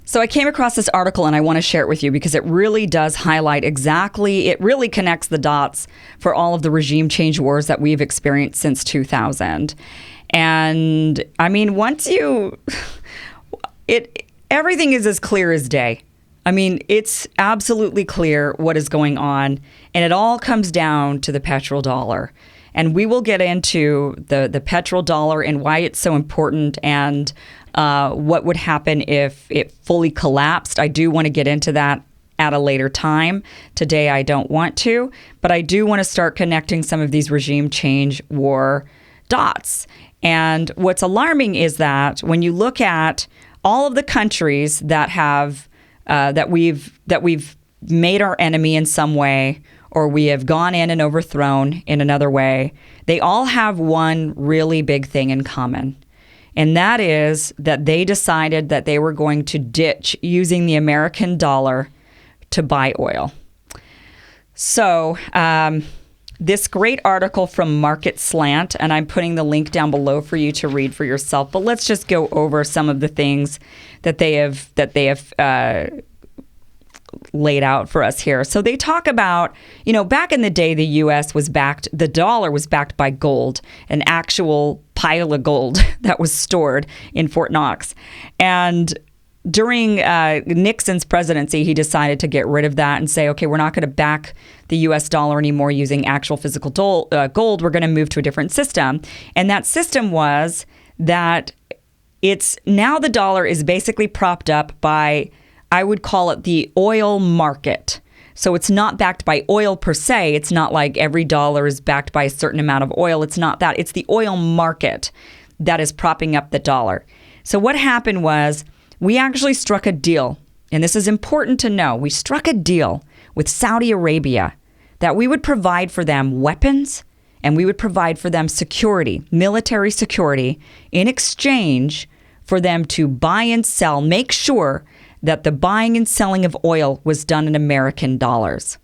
So I came across this article and I want to share it with you because it really does highlight it really connects the dots for all of the regime change wars that we've experienced since 2000. And I mean, everything is as clear as day. I mean, it's absolutely clear what is going on, and it all comes down to the petrodollar. And we will get into the petrodollar and why it's so important and what would happen if it fully collapsed. I do want to get into that at a later time. Today, I don't want to, but I do want to start connecting some of these regime change war dots. And what's alarming is that when you look at all of the countries that have that we've made our enemy in some way, or we have gone in and overthrown in another way, they all have one really big thing in common. And that is that they decided that they were going to ditch using the American dollar to buy oil. So this great article from Market Slant, and I'm putting the link down below for you to read for yourself, but let's just go over some of the things that they have laid out for us here. So they talk about, back in the day, the dollar was backed by gold, an actual pile of gold that was stored in Fort Knox. And during Nixon's presidency, he decided to get rid of that and say, okay, we're not going to back the U.S. dollar anymore using actual physical gold. We're going to move to a different system. And that system was that now the dollar is basically propped up by, I would call it the oil market. So it's not backed by oil per se. It's not like every dollar is backed by a certain amount of oil. It's not that. It's the oil market that is propping up the dollar. So what happened was we actually struck a deal, and this is important to know. We struck a deal with Saudi Arabia that we would provide for them weapons and we would provide for them security, military security, in exchange for them to buy and sell, make sure that the buying and selling of oil was done in American dollars.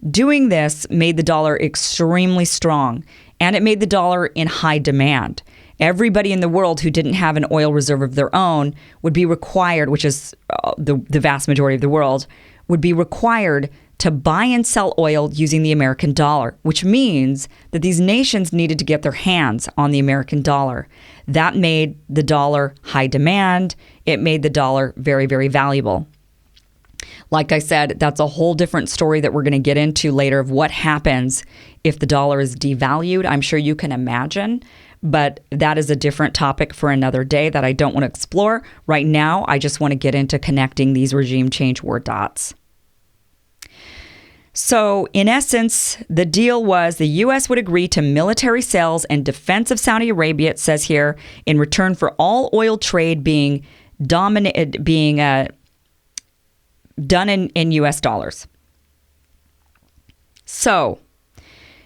Doing this made the dollar extremely strong, and it made the dollar in high demand. Everybody in the world who didn't have an oil reserve of their own would be required, which is the vast majority of the world, would be required to buy and sell oil using the American dollar, which means that these nations needed to get their hands on the American dollar. That made the dollar high demand. It made the dollar very, very valuable. Like I said, that's a whole different story that we're going to get into later of what happens if the dollar is devalued. I'm sure you can imagine, but that is a different topic for another day that I don't want to explore. Right now, I just want to get into connecting these regime change war dots. So, in essence, the deal was the U.S. would agree to military sales and defense of Saudi Arabia, it says here, in return for all oil trade being done in U.S. dollars. So,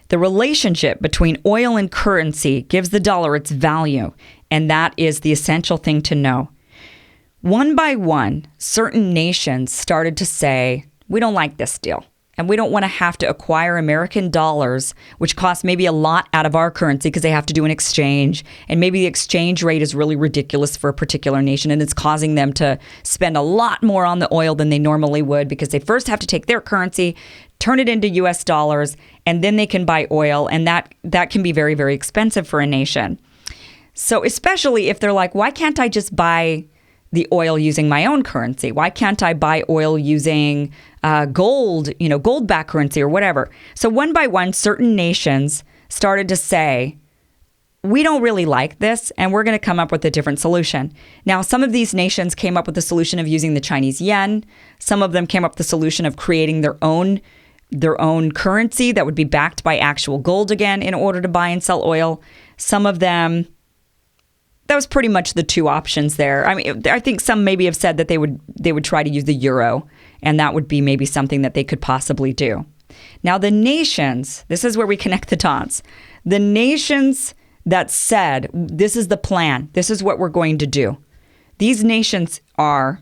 the relationship between oil and currency gives the dollar its value, and that is the essential thing to know. One by one, certain nations started to say, we don't like this deal. And we don't want to have to acquire American dollars, which cost maybe a lot out of our currency because they have to do an exchange. And maybe the exchange rate is really ridiculous for a particular nation. And it's causing them to spend a lot more on the oil than they normally would because they first have to take their currency, turn it into U.S. dollars, and then they can buy oil. And that can be very, very expensive for a nation. So especially if they're like, why can't I just buy the oil using my own currency? Why can't I buy oil using gold, gold-backed currency or whatever? So one by one, certain nations started to say, we don't really like this, and we're going to come up with a different solution. Now, some of these nations came up with the solution of using the Chinese yen. Some of them came up with the solution of creating their own currency that would be backed by actual gold again in order to buy and sell oil. Some of them, that was pretty much the two options there. I mean, I think some maybe have said that they would try to use the euro, and that would be maybe something that they could possibly do. Now, the nations, this is where we connect the dots. The nations that said, this is the plan, this is what we're going to do. These nations are,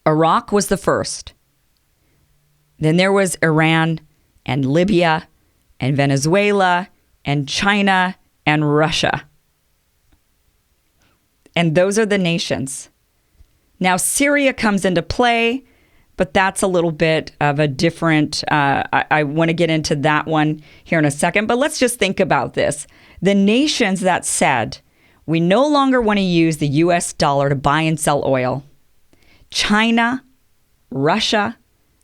Iraq was the first. Then there was Iran and Libya and Venezuela and China and Russia. And those are the nations Now, Syria comes into play, but that's a little bit of a different, I want to get into that one here in a second, but let's just think about this. The nations that said, we no longer want to use the US dollar to buy and sell oil: China, Russia,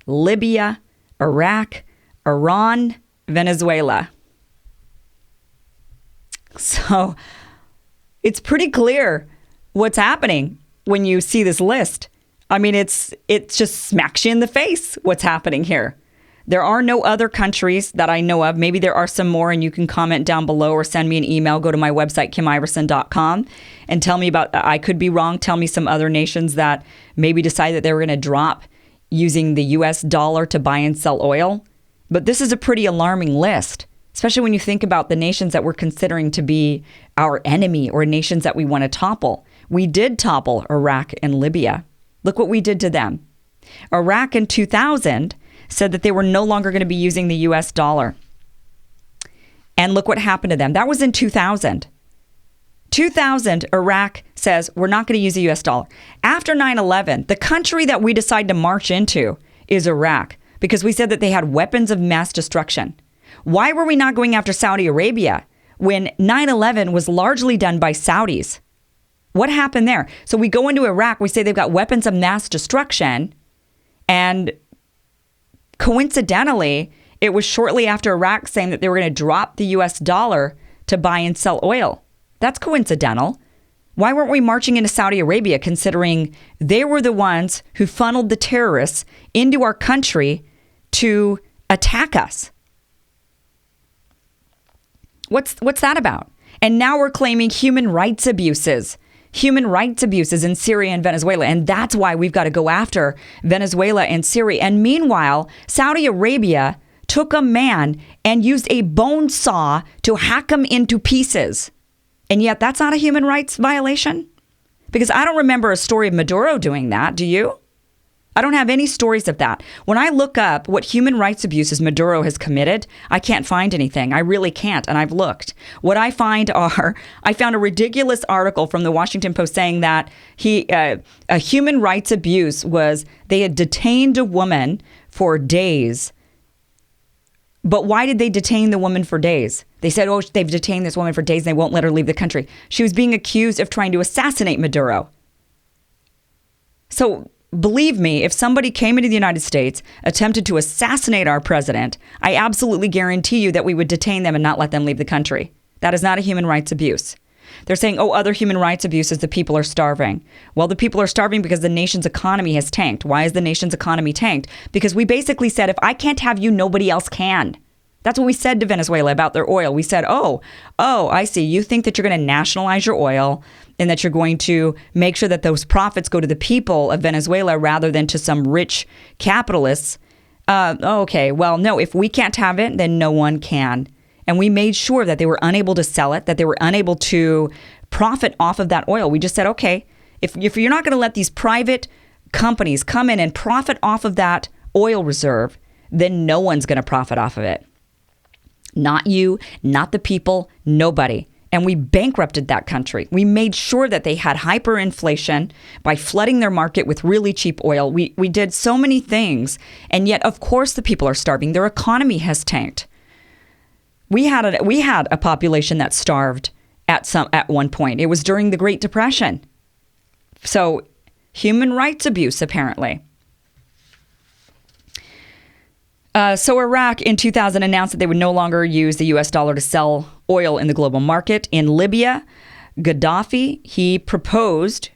Libya, Iraq, Iran, Venezuela. So it's pretty clear what's happening when you see this list. I mean, it just smacks you in the face what's happening here. There are no other countries that I know of. Maybe there are some more, and you can comment down below or send me an email. Go to my website, KimIverson.com, and tell me about, I could be wrong, tell me some other nations that maybe decided that they were going to drop using the US dollar to buy and sell oil. But this is a pretty alarming list, especially when you think about the nations that we're considering to be our enemy or nations that we want to topple. We did topple Iraq and Libya. Look what we did to them. Iraq in 2000 said that they were no longer going to be using the US dollar. And look what happened to them. That was in 2000. 2000, Iraq says, we're not going to use the US dollar. After 9/11, the country that we decide to march into is Iraq, because we said that they had weapons of mass destruction. Why were we not going after Saudi Arabia when 9/11 was largely done by Saudis? What happened there? So we go into Iraq, we say they've got weapons of mass destruction, and coincidentally, it was shortly after Iraq saying that they were going to drop the US dollar to buy and sell oil. That's coincidental. Why weren't we marching into Saudi Arabia, considering they were the ones who funneled the terrorists into our country to attack us? What's that about? And now we're claiming human rights abuses in Syria and Venezuela. And that's why we've got to go after Venezuela and Syria. And meanwhile, Saudi Arabia took a man and used a bone saw to hack him into pieces. And yet that's not a human rights violation? Because I don't remember a story of Maduro doing that. Do you? I don't have any stories of that. When I look up what human rights abuses Maduro has committed, I can't find anything. I really can't. And I've looked. What I find I found a ridiculous article from the Washington Post saying that a human rights abuse was they had detained a woman for days. But why did they detain the woman for days? They said, oh, they've detained this woman for days and they won't let her leave the country. She was being accused of trying to assassinate Maduro. So believe me, if somebody came into the United States, attempted to assassinate our president, I absolutely guarantee you that we would detain them and not let them leave the country. That is not a human rights abuse. They're saying, oh, other human rights abuses, the people are starving. Well, the people are starving because the nation's economy has tanked. Why is the nation's economy tanked? Because we basically said, if I can't have you, nobody else can. That's what we said to Venezuela about their oil. We said, oh, I see. You think that you're going to nationalize your oil and that you're going to make sure that those profits go to the people of Venezuela rather than to some rich capitalists. Okay, well, no, if we can't have it, then no one can. And we made sure that they were unable to sell it, that they were unable to profit off of that oil. We just said, okay, if you're not going to let these private companies come in and profit off of that oil reserve, then no one's going to profit off of it. Not you, not the people, nobody. And we bankrupted that country. We made sure that they had hyperinflation by flooding their market with really cheap oil. We did so many things. And yet, of course, the people are starving. Their economy has tanked. We had a population that starved at one point. It was during the Great Depression. So human rights abuse, apparently. So Iraq in 2000 announced that they would no longer use the US dollar to sell oil in the global market. In Libya, Gaddafi, he proposed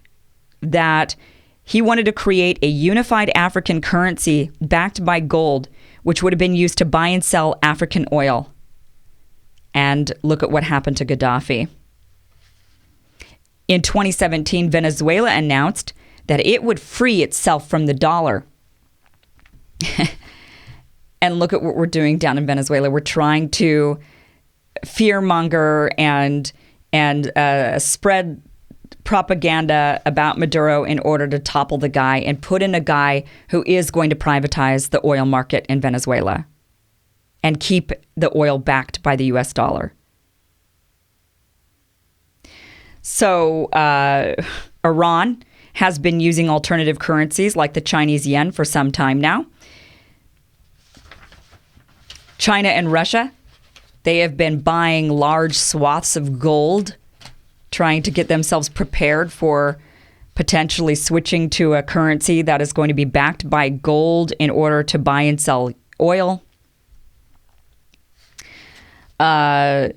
that he wanted to create a unified African currency backed by gold, which would have been used to buy and sell African oil. And look at what happened to Gaddafi. In 2017, Venezuela announced that it would free itself from the dollar. And look at what we're doing down in Venezuela. We're trying to fearmonger and spread propaganda about Maduro in order to topple the guy and put in a guy who is going to privatize the oil market in Venezuela and keep the oil backed by the US dollar. So Iran has been using alternative currencies like the Chinese yen for some time now. China and Russia, they have been buying large swaths of gold, trying to get themselves prepared for potentially switching to a currency that is going to be backed by gold in order to buy and sell oil. So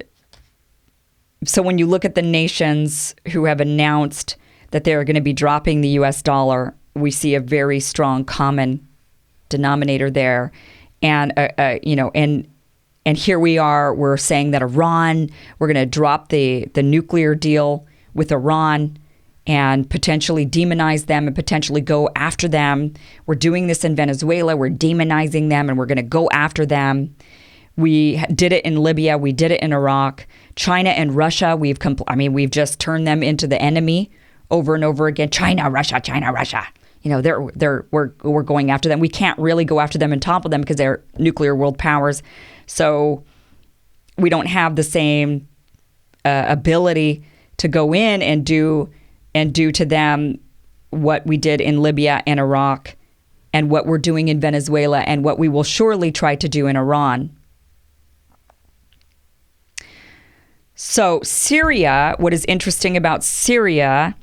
when you look at the nations who have announced that they're going to be dropping the U.S. dollar, we see a very strong common denominator there. And, and here we are, we're saying that Iran, we're going to drop the nuclear deal with Iran and potentially demonize them and potentially go after them. We're doing this in Venezuela. We're demonizing them and we're going to go after them. We did it in Libya. We did it in Iraq. China and Russia, we've just turned them into the enemy over and over again. China, Russia, China, Russia. We're going after them. We can't really go after them and topple them because they're nuclear world powers. So we don't have the same ability to go in and do to them what we did in Libya and Iraq and what we're doing in Venezuela and what we will surely try to do in Iran. So Syria, what is interesting about Syria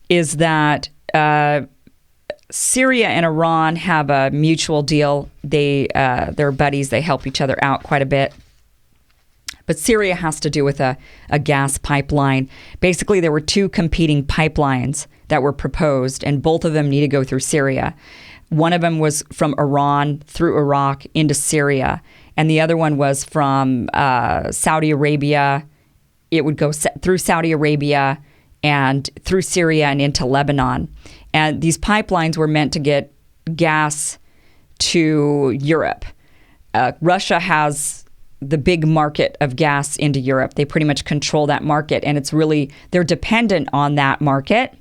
is that Syria and Iran have a mutual deal. They're buddies. They help each other out quite a bit. But Syria has to do with a gas pipeline. Basically, there were two competing pipelines that were proposed, and both of them need to go through Syria. One of them was from Iran through Iraq into Syria, and the other one was from Saudi Arabia. It would go through Saudi Arabia and through Syria and into Lebanon. And these pipelines were meant to get gas to Europe. Russia has the big market of gas into Europe. They pretty much control that market, and they're dependent on that market.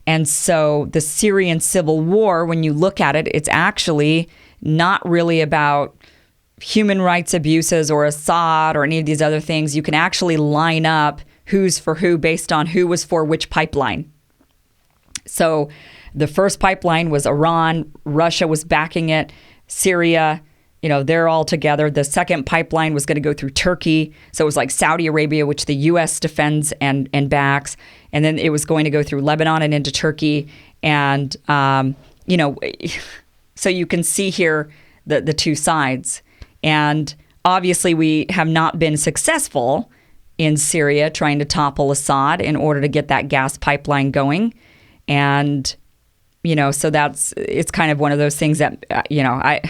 And so the Syrian civil war, when you look at it, it's actually not really about human rights abuses or Assad or any of these other things. You can actually line up who's for who based on who was for which pipeline. So the first pipeline was Iran. Russia was backing it. Syria, they're all together. The second pipeline was going to go through Turkey. So it was like Saudi Arabia, which the U.S. defends and backs. And then it was going to go through Lebanon and into Turkey. And, so you can see here the two sides. And obviously we have not been successful in Syria trying to topple Assad in order to get that gas pipeline going. And, so it's kind of one of those things that, I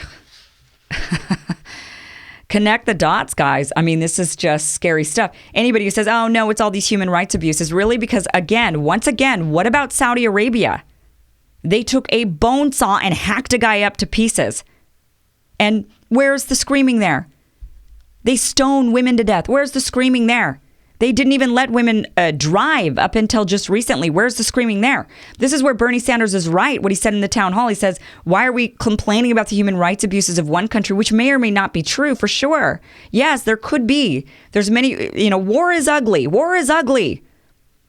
connect the dots, guys. I mean, this is just scary stuff. Anybody who says, oh, no, it's all these human rights abuses, really? Because once again, what about Saudi Arabia? They took a bone saw and hacked a guy up to pieces. And where's the screaming there? They stone women to death. Where's the screaming there? They didn't even let women drive up until just recently. Where's the screaming there? This is where Bernie Sanders is right. What he said in the town hall, he says, why are we complaining about the human rights abuses of one country, which may or may not be true for sure. Yes, there could be. There's many, war is ugly. War is ugly.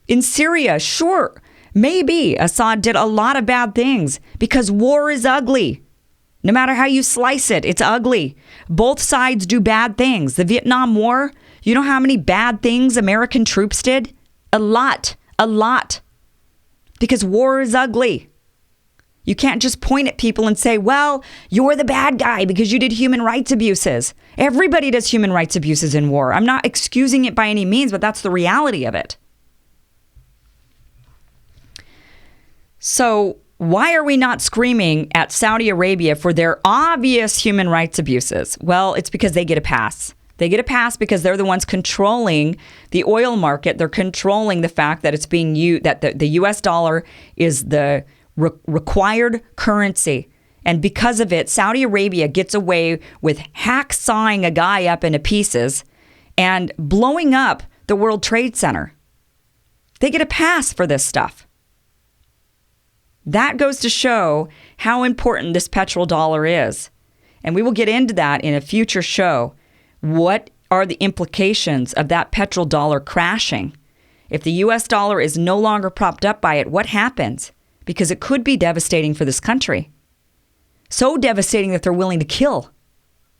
In Syria, sure, maybe Assad did a lot of bad things because war is ugly. No matter how you slice it, it's ugly. Both sides do bad things. The Vietnam War, you know how many bad things American troops did? A lot. Because war is ugly. You can't just point at people and say, well, you're the bad guy because you did human rights abuses. Everybody does human rights abuses in war. I'm not excusing it by any means, but that's the reality of it. So why are we not screaming at Saudi Arabia for their obvious human rights abuses? Well, it's because they get a pass. They get a pass because they're the ones controlling the oil market. They're controlling the fact that it's being used, that the U.S. dollar is the required currency. And because of it, Saudi Arabia gets away with hacksawing a guy up into pieces and blowing up the World Trade Center. They get a pass for this stuff. That goes to show how important this petrodollar is. And we will get into that in a future show. What are the implications of that petrodollar crashing? If the U.S. dollar is no longer propped up by it, what happens? because it could be devastating for this country. So devastating that they're willing to kill.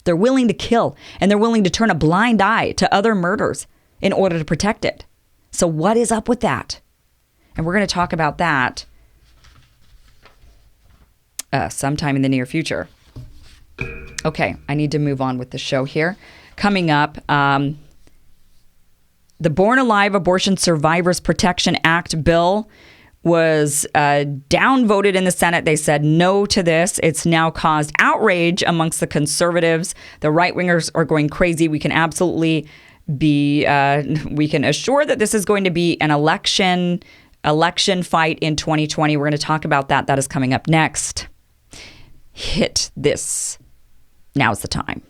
They're willing to kill, and they're willing to turn a blind eye to other murders in order to protect it. So what is up with that? And we're going to talk about that sometime in the near future. Okay, I need to move on with the show here. Coming up, the Born Alive Abortion Survivors Protection Act bill was downvoted in the Senate. They said no to this. It's now caused outrage amongst the conservatives. The right-wingers are going crazy. We can absolutely we can assure that this is going to be an election fight in 2020. We're going to talk about that. That is coming up next. Hit this. Now's the time.